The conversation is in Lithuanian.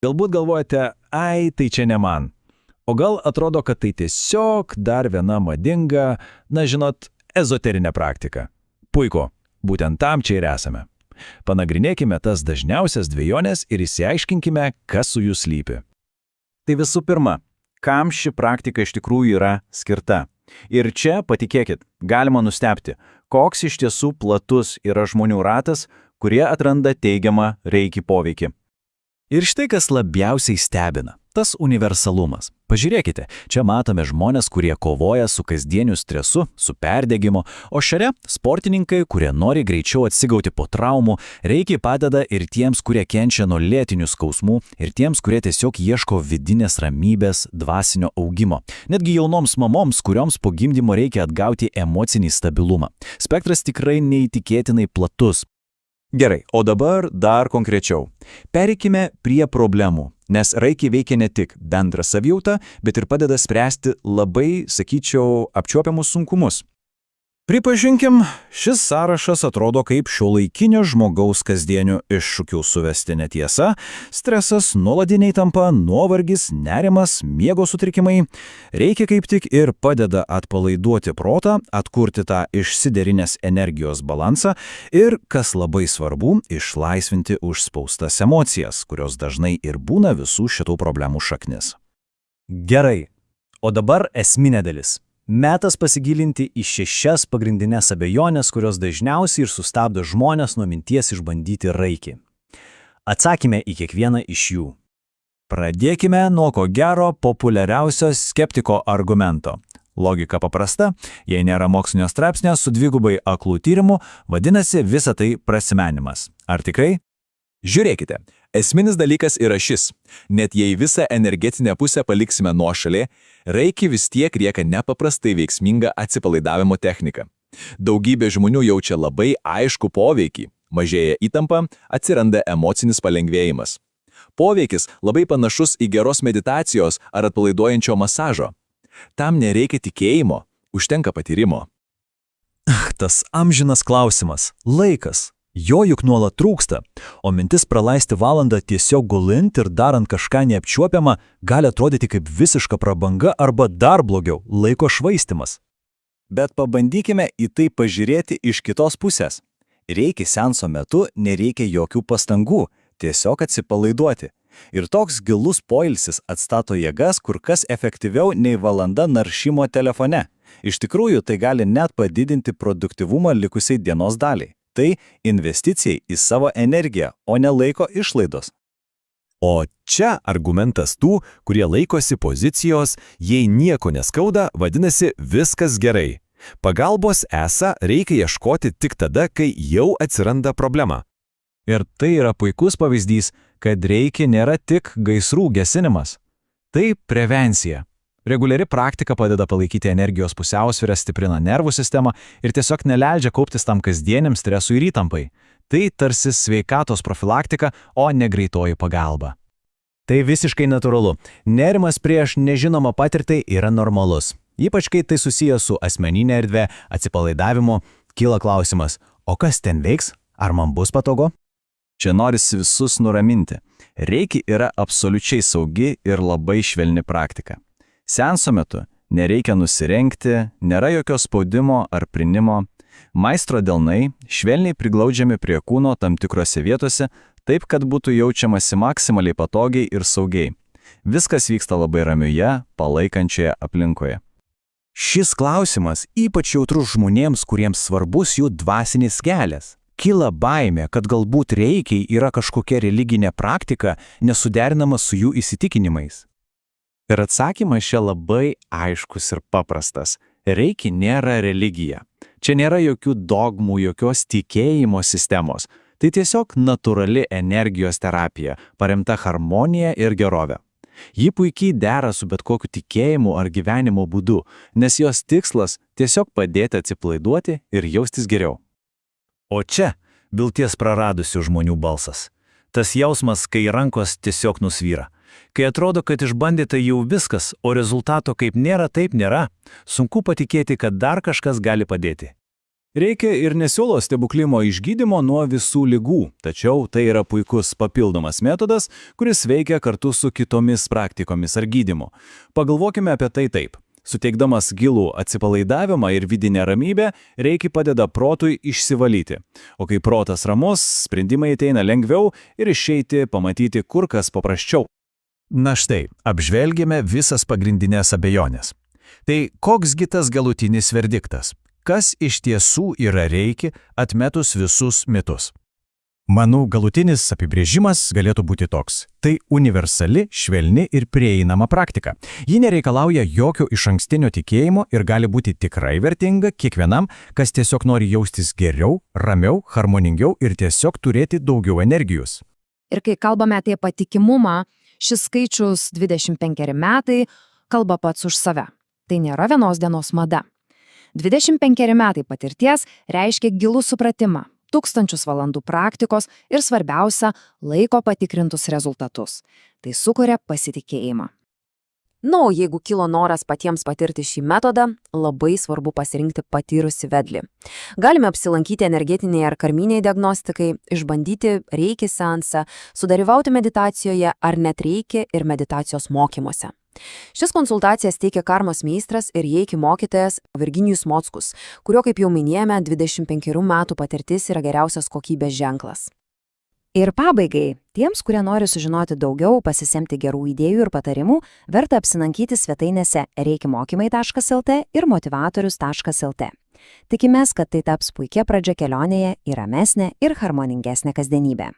Galbūt galvojate, ai, tai čia ne man. O gal atrodo, kad tai tiesiog dar viena madinga, na žinot, ezoterinė praktika. Puiku, būtent tam čia ir esame. Panagrinėkime tas dažniausias dvejonės ir išsiaiškinkime, kas su jų slypi. Tai visų pirma, kam ši praktika iš tikrųjų yra skirta? Ir čia, patikėkit, galima nustebti, koks iš tiesų platus yra žmonių ratas, kurie atranda teigiamą reiki poveikį. Ir štai kas labiausiai stebina – tas universalumas. Pažiūrėkite, čia matome žmonės, kurie kovoja su kasdieniu stresu, su perdegimu, o šalia sportininkai, kurie nori greičiau atsigauti po traumų, reikia padeda ir tiems, kurie kenčia nuo lėtinių skausmų, ir tiems, kurie tiesiog ieško vidinės ramybės, dvasinio augimo. Netgi jaunoms mamoms, kurioms po gimdymo reikia atgauti emocinį stabilumą. Spektras tikrai neįtikėtinai platus. Gerai, o dabar dar konkrečiau. Pereikime prie problemų, nes reiki veikia ne tik bendrą savijautą, bet ir padeda spręsti labai, sakyčiau, apčiuopiamus sunkumus. Pripažinkim, šis sąrašas atrodo kaip šiuolaikinio žmogaus kasdienių iššūkių suvestinė tiesa, stresas, nuolatiniai tampa, nuovargis, nerimas, miego sutrikimai. Reikia kaip tik ir padeda atpalaiduoti protą, atkurti tą išsiderinės energijos balansą ir, kas labai svarbu, išlaisvinti užspaustas emocijas, kurios dažnai ir būna visų šitų problemų šaknis. Gerai, o dabar esminė dalis. Metas pasigilinti į 6 pagrindinės abejonės, kurios dažniausiai ir sustabdo žmonės nuo minties išbandyti reiki. Atsakime į kiekvieną iš jų. Pradėkime nuo ko gero populiariausio skeptiko argumento. Logika paprasta, jei nėra mokslinio straipsnio su dvigubai aklų tyrimu, vadinasi visa tai prasimenimas. Ar tikrai? Žiūrėkite, esminis dalykas yra šis. Net jei visą energetinę pusę paliksime nuošalė, reiki vis tiek lieka nepaprastai veiksminga atsipalaidavimo technika. Daugybė žmonių jaučia labai aišku poveikį. Mažėja įtampa, atsiranda emocinis palengvėjimas. Poveikis labai panašus į geros meditacijos ar atpalaiduojančio masažo. Tam nereikia tikėjimo, užtenka patyrimo. Tas amžinas klausimas – laikas. Jo juk nuolat trūksta, o mintis praleisti valandą tiesiog gulint ir darant kažką neapčiuopiamą gali atrodyti kaip visiška prabanga arba dar blogiau – laiko švaistymas. Bet pabandykime į tai pažiūrėti iš kitos pusės. Reiki seanso metu nereikia jokių pastangų, tiesiog atsipalaiduoti. Ir toks gilus poilsis atstato jėgas kur kas efektyviau nei valanda naršymo telefone. Iš tikrųjų, tai gali net padidinti produktyvumą likusiai dienos daliai. Tai investicijai į savo energiją, o ne laiko išlaidos. O čia argumentas tų, kurie laikosi pozicijos, jei nieko neskauda, vadinasi viskas gerai. Pagalbos esą reikia ieškoti tik tada, kai jau atsiranda problema. Ir tai yra puikus pavyzdys, kad reiki nėra tik gaisrų gesinimas. Tai prevencija. Reguliari praktika padeda palaikyti energijos pusiausvyrą, stiprina nervų sistemą ir tiesiog neleidžia kauptis tam kasdieniam stresui ir įtampai. Tai tarsi sveikatos profilaktika, o ne greitoji pagalba. Tai visiškai natūralu. Nerimas prieš nežinomą patirtį yra normalus. Ypač kai tai susijęs su asmeninė erdvė, atsipalaidavimu, kyla klausimas, o kas ten veiks? Ar man bus patogu? Čia norisi visus nuraminti. Reiki yra absoliučiai saugi ir labai švelni praktika. Seanso metu nereikia nusirengti, nėra jokio spaudimo ar prinimo. Maestro delnai švelniai priglaudžiami prie kūno tam tikrose vietose, taip, kad būtų jaučiamasi maksimaliai patogiai ir saugiai. Viskas vyksta labai ramioje, palaikančioje aplinkoje. Šis klausimas ypač jautrus žmonėms, kuriems svarbus jų dvasinis kelias. Kyla baimė, kad galbūt reikiai yra kažkokia religinė praktika, nesuderinama su jų įsitikinimais. Ir atsakymas čia labai aiškus ir paprastas. Reiki nėra religija. Čia nėra jokių dogmų, jokios tikėjimo sistemos. Tai tiesiog natūrali energijos terapija, paremta harmonija ir gerove. Ji puikiai dera su bet kokiu tikėjimu ar gyvenimo būdu, nes jos tikslas tiesiog padėti atsipalaiduoti ir jaustis geriau. O čia vilties praradusių žmonių balsas. Tas jausmas, kai rankos tiesiog nusvyra. Kai atrodo, kad išbandyta jau viskas, o rezultato kaip nėra, taip nėra, sunku patikėti, kad dar kažkas gali padėti. Reikia ir nesiūlo stebuklimo išgydymo nuo visų ligų, tačiau tai yra puikus papildomas metodas, kuris veikia kartu su kitomis praktikomis ar gydymu. Pagalvokime apie tai taip. Suteikdamas gilų atsipalaidavimą ir vidinę ramybę, Reiki padeda protui išsivalyti. O kai protas ramus, sprendimai ateina lengviau ir išeiti pamatyti kur kas paprasčiau. Na štai, apžvelgėme visas pagrindinės abejonės. Tai koksgi tas galutinis verdiktas? Kas iš tiesų yra Reiki atmetus visus mitus? Manau, galutinis apibrėžimas galėtų būti toks. Tai universali, švelni ir prieinama praktika. Ji nereikalauja jokio išankstinio tikėjimo ir gali būti tikrai vertinga kiekvienam, kas tiesiog nori jaustis geriau, ramiau, harmoningiau ir tiesiog turėti daugiau energijos. Ir kai kalbame apie patikimumą, šis skaičius 25 metai kalba pats už save. Tai nėra vienos dienos mada. 25 metai patirties reiškia gilų supratimą, 1000 valandų praktikos ir svarbiausia – laiko patikrintus rezultatus. Tai sukuria pasitikėjimą. O jeigu kilo noras patiems patirti šį metodą, labai svarbu pasirinkti patyrusį vedlį. Galime apsilankyti energetinėje ar karminėje diagnostikai, išbandyti Reiki seansą, sudalyvauti meditacijoje ar net Reiki ir meditacijos mokymuose. Šias konsultacijas teikia karmos meistras ir Reiki mokytojas Virginijus Mockus, kurio, kaip jau minėjome, 25 metų patirtis yra geriausios kokybės ženklas. Ir pabaigai, tiems, kurie nori sužinoti daugiau, pasisemti gerų idėjų ir patarimų, verta apsilankyti svetainėse reikimokymai.lt ir motivatorius.lt. Tikimės, kad tai taps puikia pradžia kelionėje į ramesnę ir harmoningesnę kasdienybę.